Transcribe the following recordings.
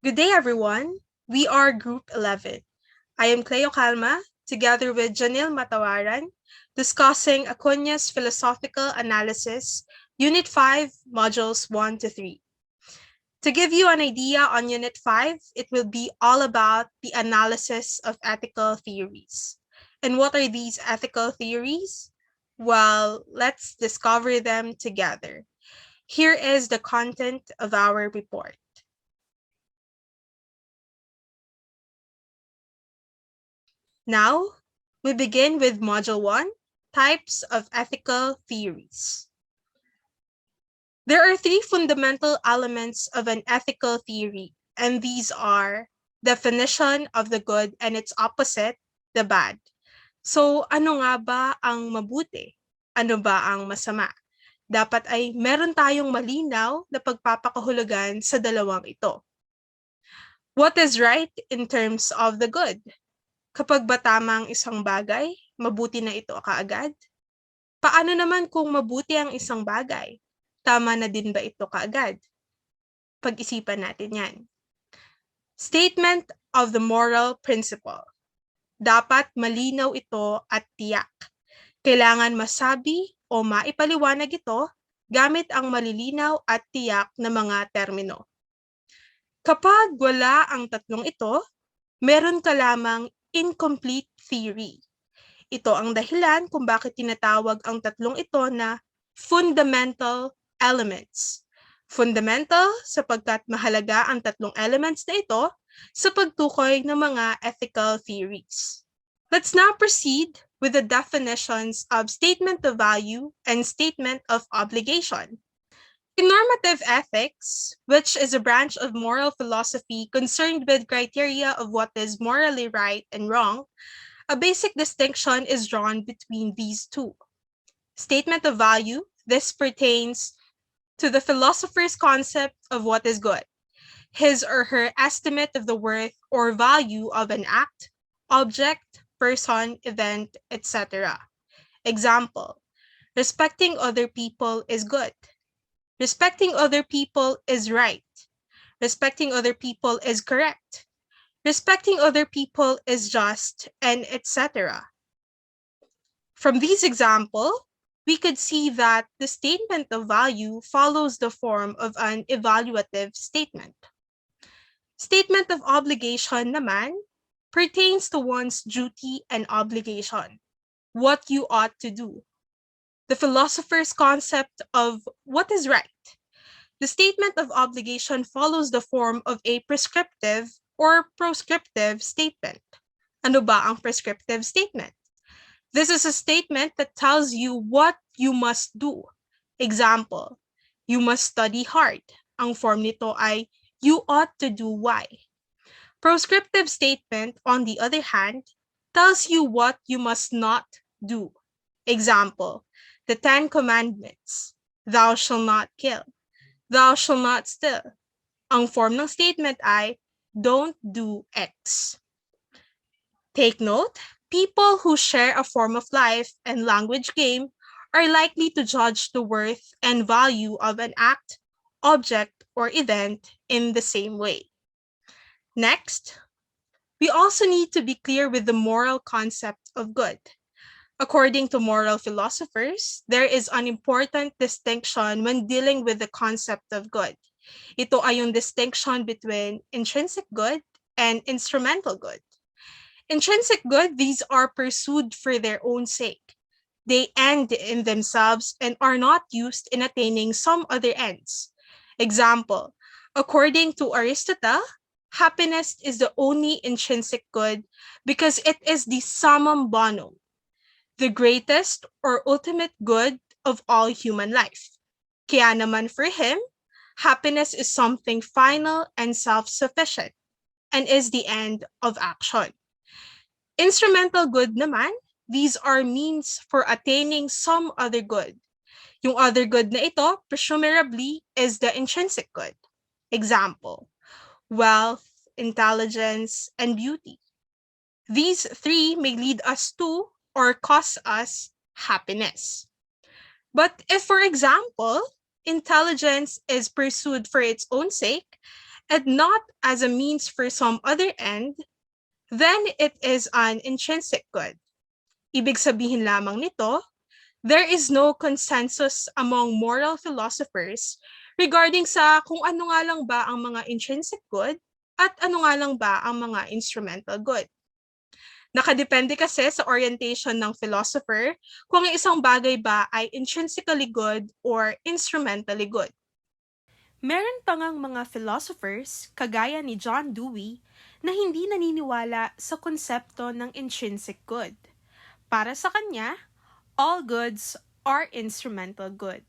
Good day, everyone. We are Group 11. I am Cleo Calma, together with Janille Matawaran, discussing Acuña's Philosophical Analysis, Unit 5, Modules 1 to 3. To give you an idea on Unit 5, it will be all about the analysis of ethical theories. And what are these ethical theories? Well, let's discover them together. Here is the content of our report. Now, we begin with Module 1, Types of Ethical Theories. There are three fundamental elements of an ethical theory, and these are definition of the good and its opposite, the bad. So, ano nga ba ang mabuti? Ano ba ang masama? Dapat ay meron tayong malinaw na pagpapakahulugan sa dalawang ito. What is right in terms of the good? Kapag ba tama ang isang bagay, mabuti na ito kaagad? Paano naman kung mabuti ang isang bagay? Tama na din ba ito kaagad? Pag-isipan natin yan. Statement of the moral principle. Dapat malinaw ito at tiyak. Kailangan masabi o maipaliwanag ito gamit ang malilinaw at tiyak na mga termino. Kapag wala ang tatlong ito, meron ka lamang incomplete theory. Ito ang dahilan kung bakit tinatawag ang tatlong ito na fundamental elements. Fundamental sapagkat mahalaga ang tatlong elements na ito sa pagtukoy ng mga ethical theories. Let's now proceed with the definitions of statement of value and statement of obligation. In normative ethics, which is a branch of moral philosophy concerned with criteria of what is morally right and wrong, a basic distinction is drawn between these two. Statement of value, this pertains to the philosopher's concept of what is good, his or her estimate of the worth or value of an act, object, person, event, etc. Example, respecting other people is good. Respecting other people is right. Respecting other people is correct. Respecting other people is just, and etc. From these examples, we could see that the statement of value follows the form of an evaluative statement. Statement of obligation naman pertains to one's duty and obligation, what you ought to do. The philosopher's concept of what is right. The statement of obligation follows the form of a prescriptive or proscriptive statement. Ano ba ang prescriptive statement? This is a statement that tells you what you must do. Example, you must study hard. Ang form nito ay you ought to do Y. Proscriptive statement, on the other hand, tells you what you must not do. Example, the 10 Commandments. Thou shalt not kill. Thou shalt not steal. Ang form ng statement ay don't do X. Take note, people who share a form of life and language game are likely to judge the worth and value of an act, object, or event in the same way. Next, we also need to be clear with the moral concept of good. According to moral philosophers, there is an important distinction when dealing with the concept of good. Ito ay yung distinction between intrinsic good and instrumental good. Intrinsic good, these are pursued for their own sake. They end in themselves and are not used in attaining some other ends. Example, according to Aristotle, happiness is the only intrinsic good because it is the summum bonum, the greatest or ultimate good of all human life. Kaya naman for him, happiness is something final and self-sufficient and is the end of action. Instrumental good naman, these are means for attaining some other good. Yung other good na ito, presumably, is the intrinsic good. Example, wealth, intelligence, and beauty. These three may lead us to or cause us happiness. But if, for example, intelligence is pursued for its own sake, and not as a means for some other end, then it is an intrinsic good. Ibig sabihin lamang nito, there is no consensus among moral philosophers regarding sa kung ano nga lang ba ang mga intrinsic good at ano nga lang ba ang mga instrumental good. Nakadepende kasi sa orientation ng philosopher kung ang isang bagay ba ay intrinsically good or instrumentally good. Meron pa ngang mga philosophers, kagaya ni John Dewey, na hindi naniniwala sa konsepto ng intrinsic good. Para sa kanya, all goods are instrumental good.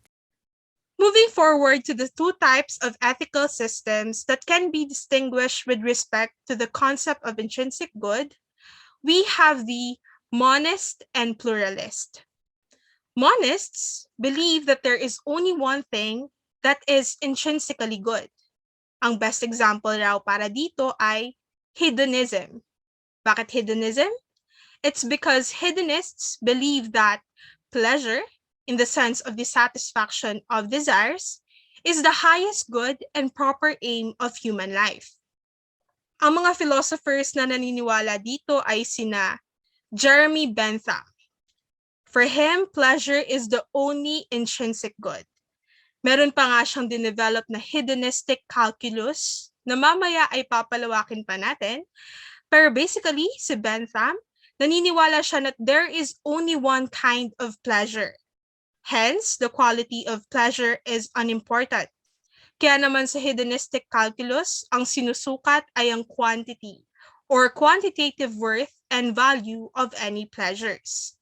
Moving forward to the two types of ethical systems that can be distinguished with respect to the concept of intrinsic good, we have the monist and pluralist. Monists believe that there is only one thing that is intrinsically good. Ang best example raw para dito ay hedonism. Bakit hedonism? It's because hedonists believe that pleasure, in the sense of the satisfaction of desires, is the highest good and proper aim of human life. Ang mga philosophers na naniniwala dito ay sina Jeremy Bentham. For him, pleasure is the only intrinsic good. Meron pa nga siyang dinevelop na hedonistic calculus na mamaya ay papalawakin pa natin. Pero basically, si Bentham, naniniwala siya that there is only one kind of pleasure. Hence, the quality of pleasure is unimportant. Kaya naman sa hedonistic calculus, ang sinusukat ay ang quantity or quantitative worth and value of any pleasures.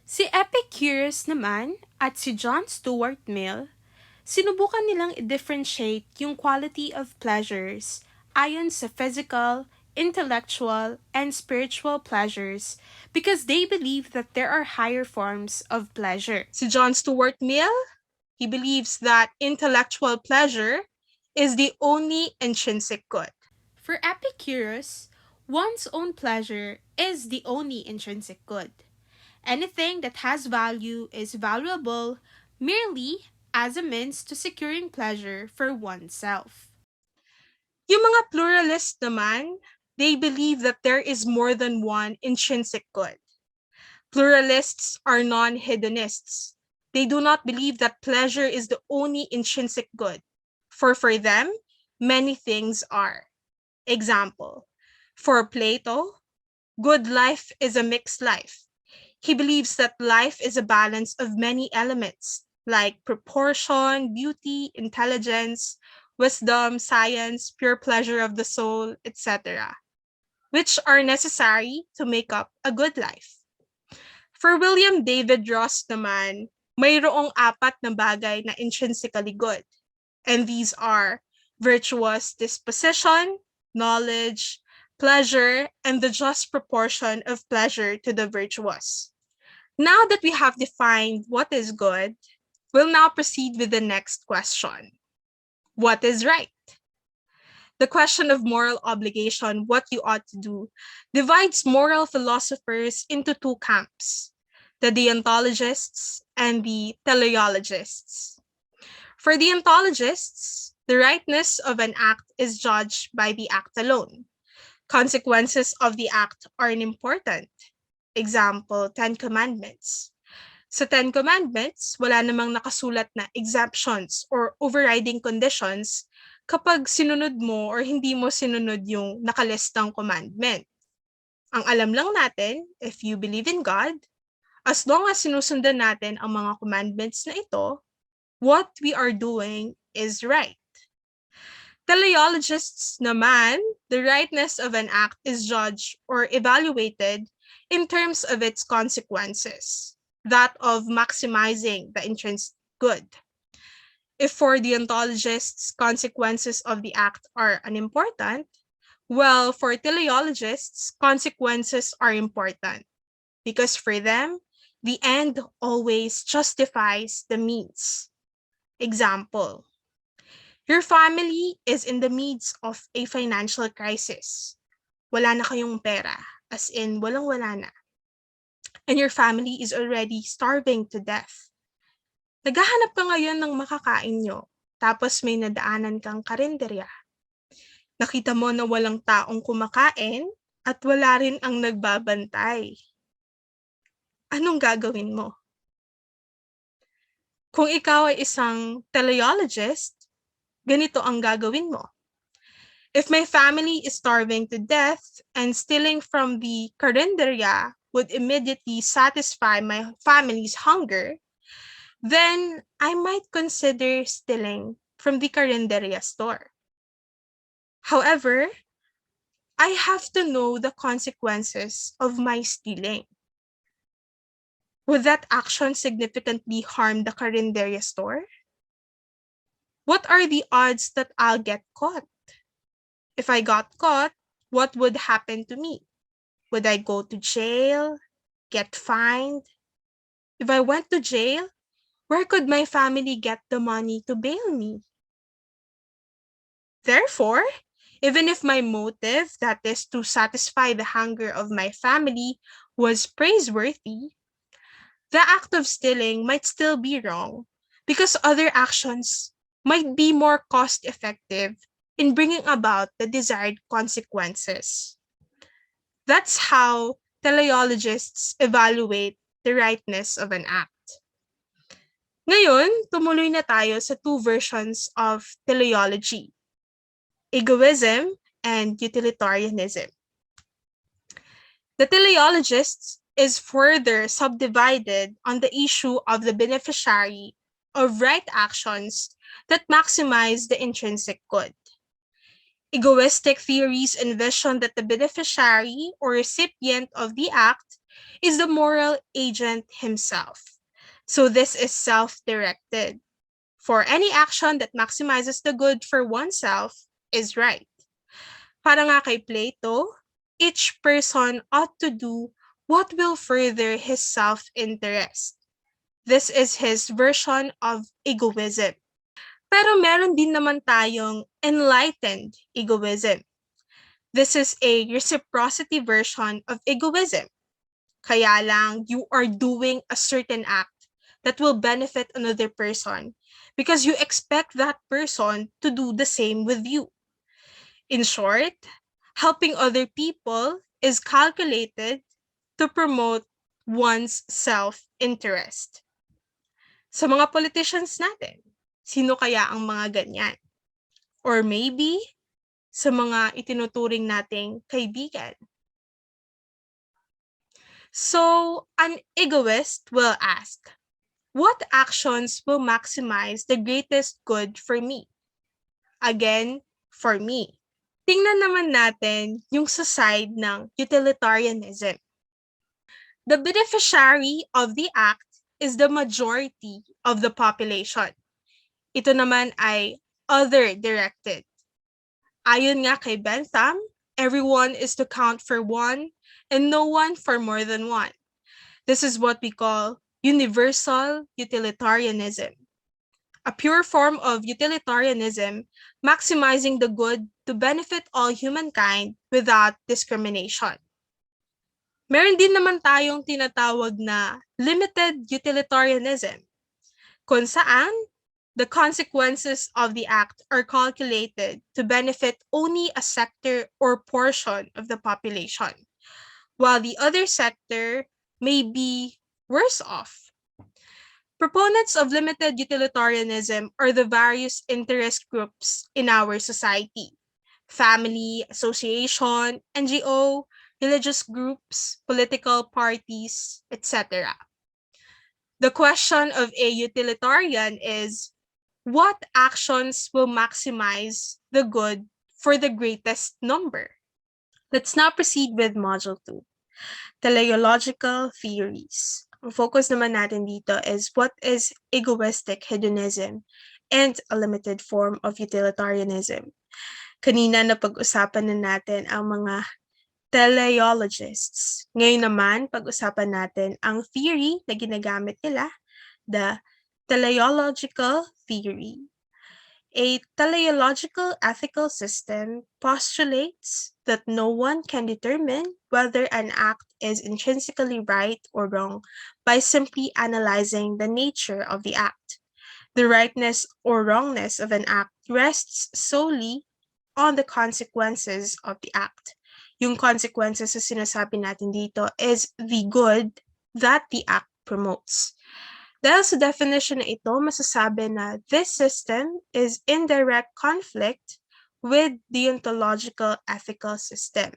Si Epicurus naman at si John Stuart Mill, sinubukan nilang i-differentiate yung quality of pleasures ayon sa physical, intellectual, and spiritual pleasures because they believe that there are higher forms of pleasure. Si John Stuart Mill, he believes that intellectual pleasure is the only intrinsic good. For Epicurus, one's own pleasure is the only intrinsic good. Anything that has value is valuable merely as a means to securing pleasure for oneself. Yung mga pluralists naman, they believe that there is more than one intrinsic good. Pluralists are non-hedonists. They do not believe that pleasure is the only intrinsic good, for them, many things are. Example, for Plato, good life is a mixed life. He believes that life is a balance of many elements, like proportion, beauty, intelligence, wisdom, science, pure pleasure of the soul, etc., which are necessary to make up a good life. For William David Ross naman, mayroong apat na bagay na intrinsically good. And these are virtuous disposition, knowledge, pleasure, and the just proportion of pleasure to the virtuous. Now that we have defined what is good, we'll now proceed with the next question. What is right? The question of moral obligation, what you ought to do, divides moral philosophers into two camps, the deontologists and the teleologists. For deontologists, the rightness of an act is judged by the act alone. Consequences of the act are unimportant. Example, 10 Commandments. Sa 10 Commandments, wala namang nakasulat na exemptions or overriding conditions kapag sinunod mo or hindi mo sinunod yung nakalistang commandment. Ang alam lang natin, if you believe in God, as long as sinusundan natin ang mga commandments na ito, what we are doing is right. Teleologists naman, the rightness of an act is judged or evaluated in terms of its consequences, that of maximizing the intrinsic good. If for deontologists, consequences of the act are unimportant, well, for teleologists, consequences are important because for them, the end always justifies the means. Example, your family is in the midst of a financial crisis. Wala na kayong pera, as in walang-wala na. And your family is already starving to death. Naghahanap ka ngayon ng makakain nyo, tapos may nadaanan kang karinderya. Nakita mo na walang taong kumakain at wala rin ang nagbabantay. Anong gagawin mo? Kung ikaw ay isang teleologist, ganito ang gagawin mo. If my family is starving to death and stealing from the carinderia would immediately satisfy my family's hunger, then I might consider stealing from the carinderia store. However, I have to know the consequences of my stealing. Would that action significantly harm the carinderia store? What are the odds that I'll get caught? If I got caught, what would happen to me? Would I go to jail? Get fined? If I went to jail, where could my family get the money to bail me? Therefore, even if my motive, that is to satisfy the hunger of my family, was praiseworthy, the act of stealing might still be wrong because other actions might be more cost effective in bringing about the desired consequences. That's how teleologists evaluate the rightness of an act. Ngayon, tumuloy na tayo sa two versions of teleology, egoism and utilitarianism. The teleologist is further subdivided on the issue of the beneficiary of right actions that maximize the intrinsic good. Egoistic theories envision that the beneficiary or recipient of the act is the moral agent himself. So this is self-directed. For any action that maximizes the good for oneself is right. Para nga kay Plato, each person ought to do what will further his self-interest. This is his version of egoism. Pero meron din naman tayong enlightened egoism. This is a reciprocity version of egoism. Kaya lang, you are doing a certain act that will benefit another person because you expect that person to do the same with you. In short, helping other people is calculated to promote one's self-interest. Sa mga politicians natin, sino kaya ang mga ganyan? Or maybe, sa mga itinuturing nating kaibigan. So, an egoist will ask, what actions will maximize the greatest good for me? Again, for me. Tingnan naman natin yung sa side ng utilitarianism. The beneficiary of the act is the majority of the population. Ito naman ay other-directed. Ayon nga kay Bentham, everyone is to count for one and no one for more than one. This is what we call universal utilitarianism. A pure form of utilitarianism, maximizing the good to benefit all humankind without discrimination. Meron din naman tayong tinatawag na limited utilitarianism, kung saan the consequences of the act are calculated to benefit only a sector or portion of the population, while the other sector may be worse off. Proponents of limited utilitarianism are the various interest groups in our society: family, association, NGO, religious groups, political parties, etc. The question of a utilitarian is, what actions will maximize the good for the greatest number? Let's now proceed with Module 2, teleological theories. Ang focus naman natin dito is what is egoistic hedonism and a limited form of utilitarianism. Kanina na pag-usapan na natin ang mga teleologists. Ngayon naman, pag-usapan natin ang theory na ginagamit nila, the teleological theory. A teleological ethical system postulates that no one can determine whether an act is intrinsically right or wrong by simply analyzing the nature of the act. The rightness or wrongness of an act rests solely on the consequences of the act. Yung consequences sa sinasabi natin dito is the good that the act promotes. Dahil sa definition na ito, masasabi na this system is in direct conflict with the ontological ethical system.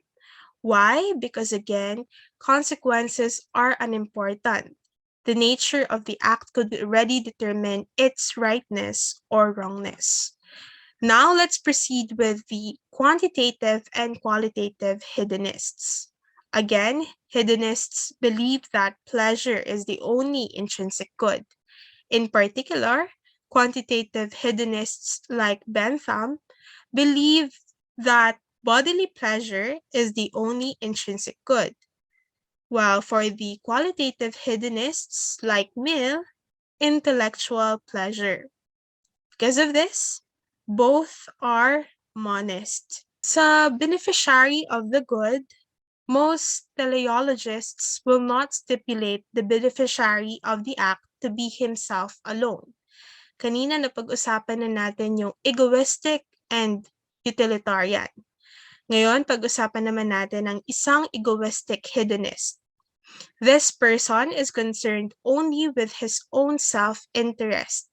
Why? Because again, consequences are unimportant. The nature of the act could already determine its rightness or wrongness. Now let's proceed with the quantitative and qualitative hedonists. Again, hedonists believe that pleasure is the only intrinsic good. In particular, quantitative hedonists like Bentham believe that bodily pleasure is the only intrinsic good, while for the qualitative hedonists like Mill, intellectual pleasure. Because of this, both are monist. Sa beneficiary of the good, most teleologists will not stipulate the beneficiary of the act to be himself alone. Kanina napag-usapan na natin yung egoistic and utilitarian. Ngayon, pag-usapan naman natin ang isang egoistic hedonist. This person is concerned only with his own self-interest.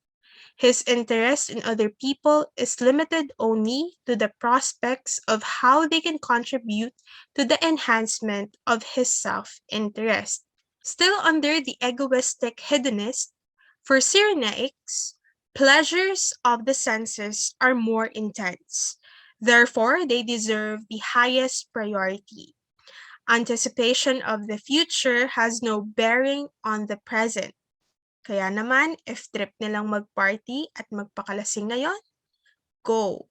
His interest in other people is limited only to the prospects of how they can contribute to the enhancement of his self-interest. Still under the egoistic hedonist, for Cyrenaics, pleasures of the senses are more intense. Therefore, they deserve the highest priority. Anticipation of the future has no bearing on the present. Kaya naman, if trip nilang mag-party at magpakalasing ngayon, go.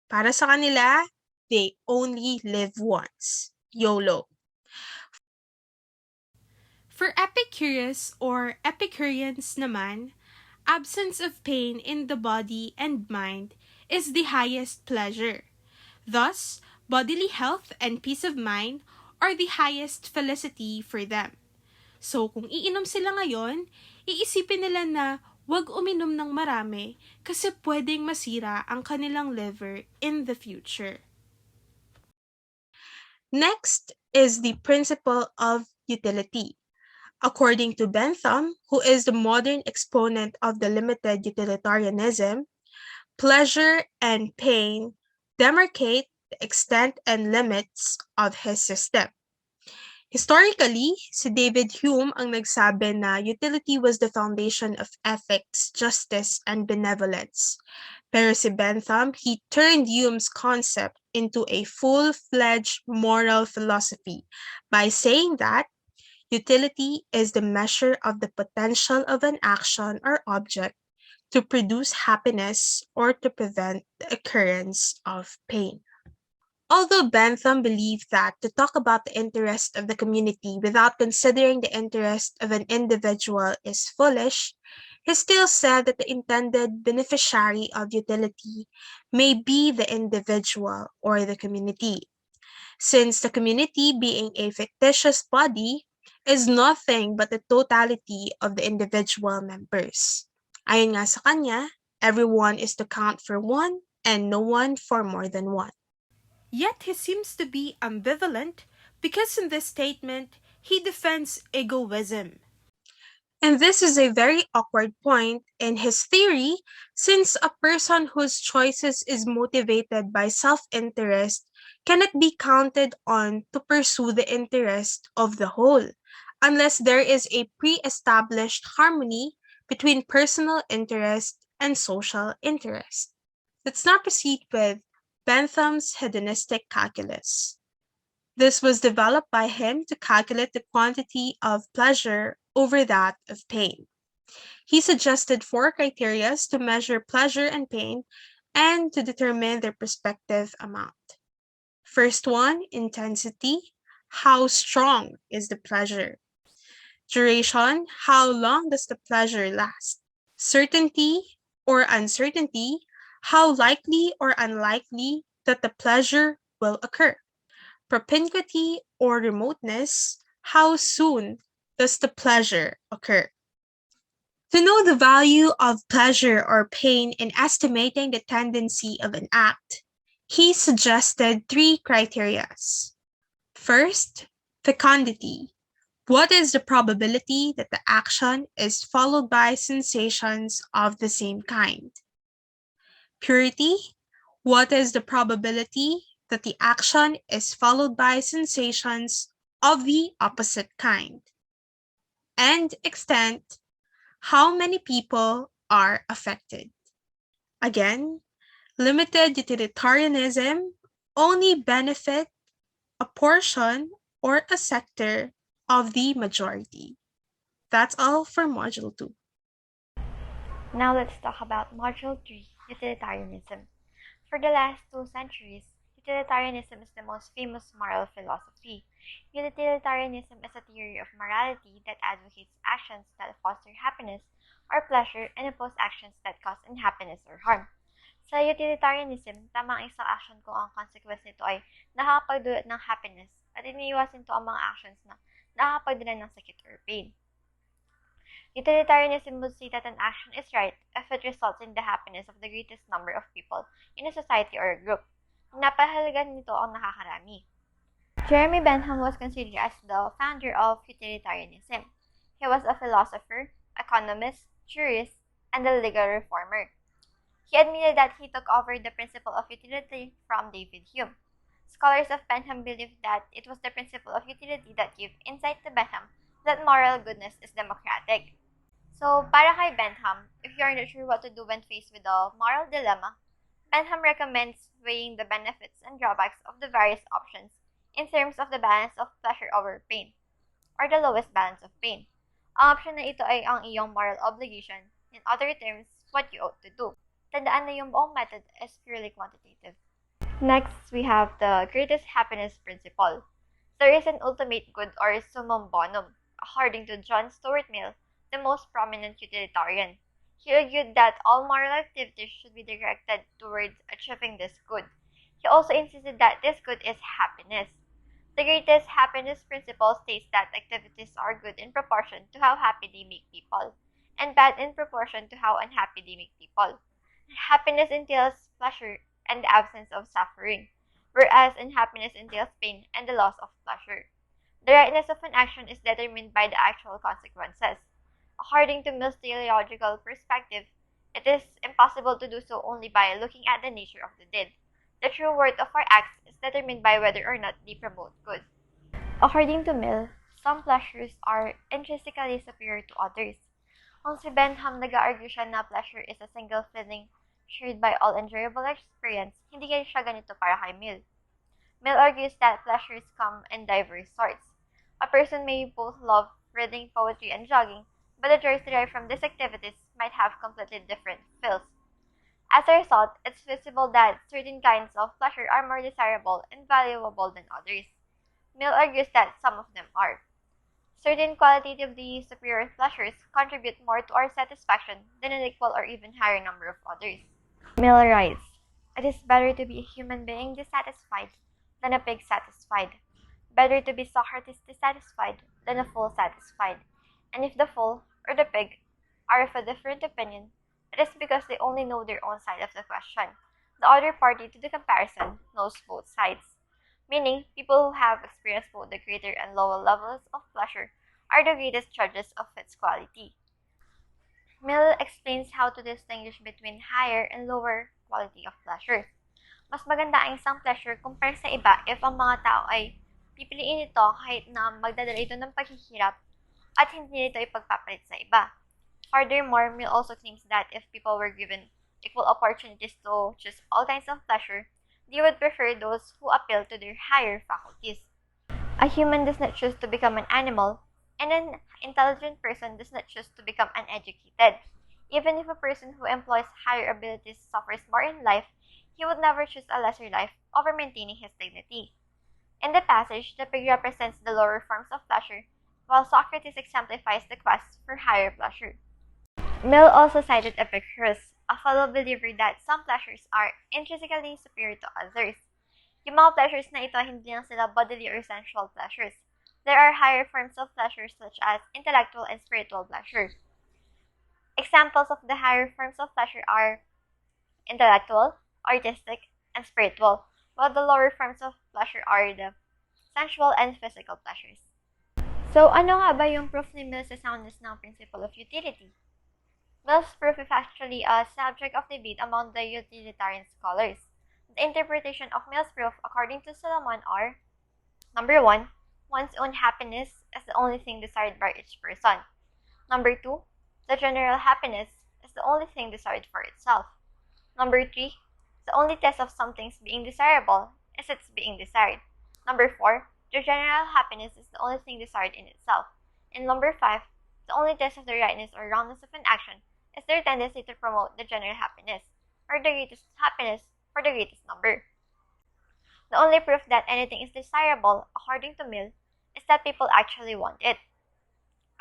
Para sa kanila, they only live once. YOLO. For Epicurus or Epicureans naman, absence of pain in the body and mind is the highest pleasure. Thus, bodily health and peace of mind are the highest felicity for them. So kung iinom sila ngayon, iisipin nila na wag uminom ng marami kasi pwedeng masira ang kanilang liver in the future. Next is the principle of utility. According to Bentham, who is the modern exponent of the limited utilitarianism, pleasure and pain demarcate the extent and limits of his system. Historically, si David Hume ang nagsabi na utility was the foundation of ethics, justice, and benevolence. Pero si Bentham, he turned Hume's concept into a full-fledged moral philosophy by saying that utility is the measure of the potential of an action or object to produce happiness or to prevent the occurrence of pain. Although Bentham believed that to talk about the interest of the community without considering the interest of an individual is foolish, he still said that the intended beneficiary of utility may be the individual or the community, since the community, being a fictitious body, is nothing but the totality of the individual members. Ayon nga sa kanya, everyone is to count for one and no one for more than one. Yet he seems to be ambivalent because in this statement, he defends egoism. And this is a very awkward point in his theory, since a person whose choices is motivated by self-interest cannot be counted on to pursue the interest of the whole, unless there is a pre-established harmony between personal interest and social interest. Let's now proceed with Bentham's hedonistic calculus. This was developed by him to calculate the quantity of pleasure over that of pain. He suggested 4 criteria to measure pleasure and pain and to determine their respective amount. First one, intensity. How strong is the pleasure? Duration. How long does the pleasure last? Certainty or uncertainty. How likely or unlikely that the pleasure will occur? Propinquity or remoteness, how soon does the pleasure occur? To know the value of pleasure or pain in estimating the tendency of an act, He suggested three criteria. First, fecundity. What is the probability that the action is followed by sensations of the same kind? Purity. What is the probability that the action is followed by sensations of the opposite kind? And extent. How many people are affected? Again, limited utilitarianism only benefit a portion or a sector of the majority. That's all for Module 2. Now let's talk about Module 3, Utilitarianism. For the last 2 centuries, utilitarianism is the most famous moral philosophy. Utilitarianism is a theory of morality that advocates actions that foster happiness or pleasure and oppose actions that cause unhappiness or harm. Sa utilitarianism, tama ang isang action kung ang consequence nito ay nakakapagdulot ng happiness at iniiwasan ito ang mga actions na nakakapagdala ng sakit or pain. Utilitarianism would say that an action is right if it results in the happiness of the greatest number of people in a society or a group. Napahalaga nito ang nakakarami. Jeremy Bentham was considered as the founder of utilitarianism. He was a philosopher, economist, jurist, and a legal reformer. He admitted that he took over the principle of utility from David Hume. Scholars of Bentham believed that it was the principle of utility that gave insight to Bentham that moral goodness is democratic. So, para kay Bentham, if you are not sure what to do when faced with a moral dilemma, Bentham recommends weighing the benefits and drawbacks of the various options in terms of the balance of pleasure over pain, or the lowest balance of pain. Ang option na ito ay ang iyong moral obligation, in other terms, what you ought to do. Tandaan na yung buong method is purely quantitative. Next, we have the greatest happiness principle. There is an ultimate good or summum bonum, according to John Stuart Mill, the most prominent utilitarian. He argued that all moral activities should be directed towards achieving this good. He also insisted that this good is happiness. The greatest happiness principle states that activities are good in proportion to how happy they make people, and bad in proportion to how unhappy they make people. Happiness entails pleasure and the absence of suffering, whereas unhappiness entails pain and the loss of pleasure. The rightness of an action is determined by the actual consequences. According to Mill's teleological perspective, it is impossible to do so only by looking at the nature of the deed. The true worth of our acts is determined by whether or not they promote good. According to Mill, some pleasures are intrinsically superior to others. Kung si Bentham nag-argue siya na pleasure is a single feeling shared by all enjoyable experience, hindi kaya siya ganito para kay Mill. Mill argues that pleasures come in diverse sorts. A person may both love reading, poetry, and jogging, but the joys derived from these activities might have completely different feels. As a result, it's visible that certain kinds of pleasure are more desirable and valuable than others. Mill argues that some of them are. Certain qualitatively superior pleasures contribute more to our satisfaction than an equal or even higher number of others. Mill writes, "It is better to be a human being dissatisfied than a pig satisfied. Better to be Socrates dissatisfied than a fool satisfied. And if the fool or the pig are of a different opinion, it is because they only know their own side of the question. The other party to the comparison knows both sides." Meaning, people who have experienced both the greater and lower levels of pleasure are the greatest judges of its quality. Mill explains how to distinguish between higher and lower quality of pleasure. Mas maganda ang isang pleasure compare sa iba if ang mga tao ay pipiliin ito kahit na magdadala ito ng paghihirap at hindi nito ipagpapalit sa iba. Furthermore, Mill also claims that if people were given equal opportunities to choose all kinds of pleasure, they would prefer those who appeal to their higher faculties. A human does not choose to become an animal, and an intelligent person does not choose to become uneducated. Even if a person who employs higher abilities suffers more in life, he would never choose a lesser life over maintaining his dignity. In the passage, the pig represents the lower forms of pleasure, while Socrates exemplifies the quest for higher pleasure. Mill also cited Epicurus, a fellow believer that some pleasures are intrinsically superior to others. Yung mga pleasures na ito, hindi lang sila bodily or sensual pleasures. There are higher forms of pleasure such as intellectual and spiritual pleasure. Examples of the higher forms of pleasure are intellectual, artistic, and spiritual, while the lower forms of pleasure are the sensual and physical pleasures. So, ano nga ba yung proof ni Mill sa soundness ng principle of utility? Mill's proof is actually a subject of debate among the utilitarian scholars. The interpretation of Mill's proof, according to Solomon, are: number 1, one's own happiness is the only thing desired by each person. Number 2, the general happiness is the only thing desired for itself. Number 3, the only test of something's being desirable is its being desired. Number 4, the general happiness is the only thing desired in itself. And number 5, the only test of the rightness or wrongness of an action is their tendency to promote the general happiness, or the greatest happiness for the greatest number. The only proof that anything is desirable, according to Mill, is that people actually want it.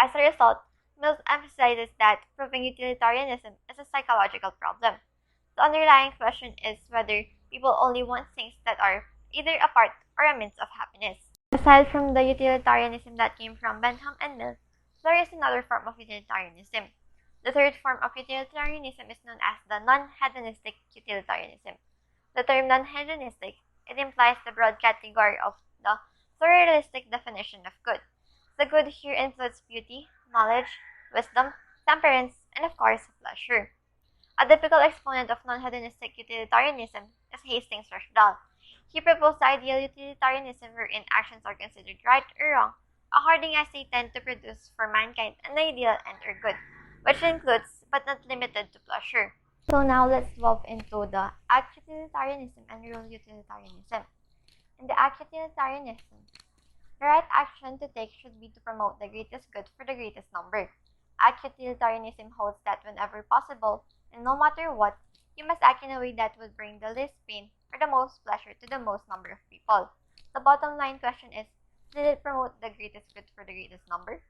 As a result, Mill emphasizes that proving utilitarianism is a psychological problem. The underlying question is whether people only want things that are either a part or a means of happiness. Aside from the utilitarianism that came from Bentham and Mill, there is another form of utilitarianism. The third form of utilitarianism is known as the non-hedonistic utilitarianism. The term non-hedonistic, it implies the broad category of the pluralistic definition of good. The good here includes beauty, knowledge, wisdom, temperance, and of course, pleasure. A typical exponent of non-hedonistic utilitarianism is Hastings Rushdal. He proposed the ideal utilitarianism wherein actions are considered right or wrong, according as they tend to produce for mankind an ideal end or good, which includes but not limited to pleasure. So now let's delve into the act utilitarianism and rule utilitarianism. In the act utilitarianism, the right action to take should be to promote the greatest good for the greatest number. Act utilitarianism holds that whenever possible, and no matter what, you must act in a way that would bring the least pain or the most pleasure to the most number of people. The bottom line question is, did it promote the greatest good for the greatest number?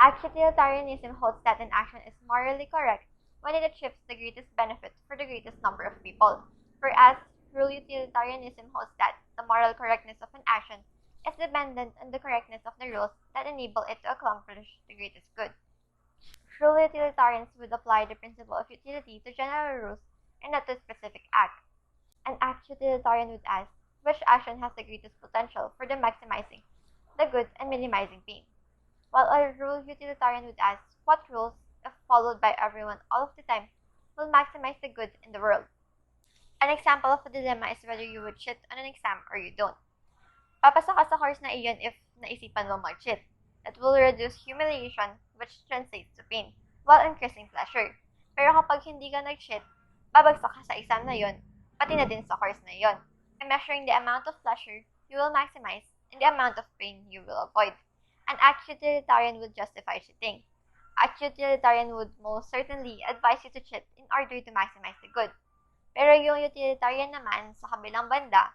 Act utilitarianism holds that an action is morally correct when it achieves the greatest benefit for the greatest number of people, whereas rule utilitarianism holds that the moral correctness of an action is dependent on the correctness of the rules that enable it to accomplish the greatest good. Rule utilitarians would apply the principle of utility to general rules and not to a specific act. An act utilitarian would ask, which action has the greatest potential for the maximizing the good and minimizing pain? While a rule utilitarian would ask, what rules, if followed by everyone all of the time, will maximize the good in the world? An example of a dilemma is whether you would cheat on an exam or you don't. Papasa ka sa course na iyon if naisipan mo mag-cheat. It will reduce humiliation, which translates to pain, while increasing pleasure. Pero kapag hindi ka nag-cheat, babagsak ka sa exam na yon, pati na din sa course na yon. By measuring the amount of pleasure you will maximize and the amount of pain you will avoid. An act utilitarian would justify cheating. Act utilitarian would most certainly advise you to cheat in order to maximize the good. Pero yung utilitarian naman sa kabilang banda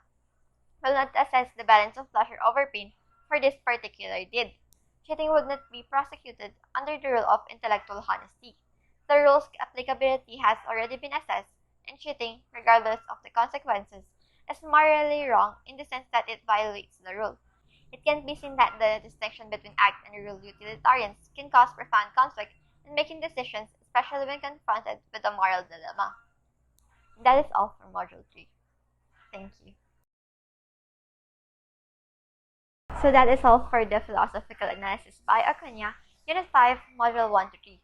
will not assess the balance of pleasure over pain for this particular deed. Cheating would not be prosecuted under the rule of intellectual honesty. The rule's applicability has already been assessed, and cheating, regardless of the consequences, is morally wrong in the sense that it violates the rule. It can be seen that the distinction between act and rule utilitarians can cause profound conflict in making decisions, especially when confronted with a moral dilemma. That is all for Module 3. Thank you. So that is all for the philosophical analysis by Acuña, Unit 5, Module 1 to 3.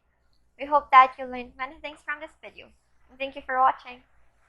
We hope that you learned many things from this video, and thank you for watching.